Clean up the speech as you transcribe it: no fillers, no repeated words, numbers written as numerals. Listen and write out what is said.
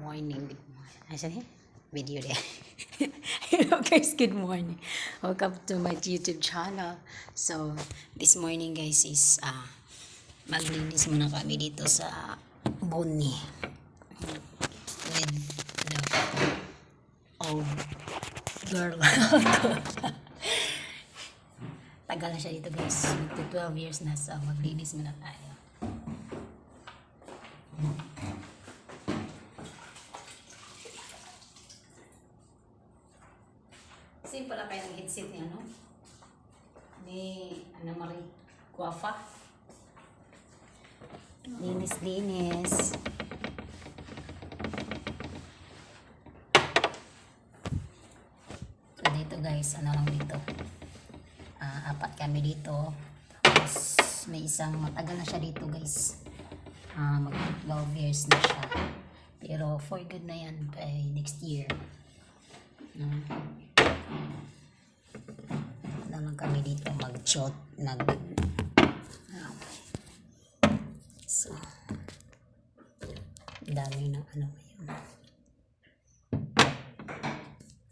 morning. Good morning. I said, hey, video there. Hello guys, good morning. Welcome to my YouTube channel. So, this morning guys is maglinis muna kami dito sa Boni with the old girl. Tagal na siya dito guys. Magto 12 years na. So, maglinis muna tayo. Same pala kayo ng headset niya, no? Ni Ana Marie Guafa. Linis. So, dito guys, ano lang dito. Apat kami dito. Tapos, may isang matagal na siya dito guys. Mag 12 years na siya. Pero, for good na yan by next year. Ano lang kami dito mag-shot, so dami ng ano ngayon.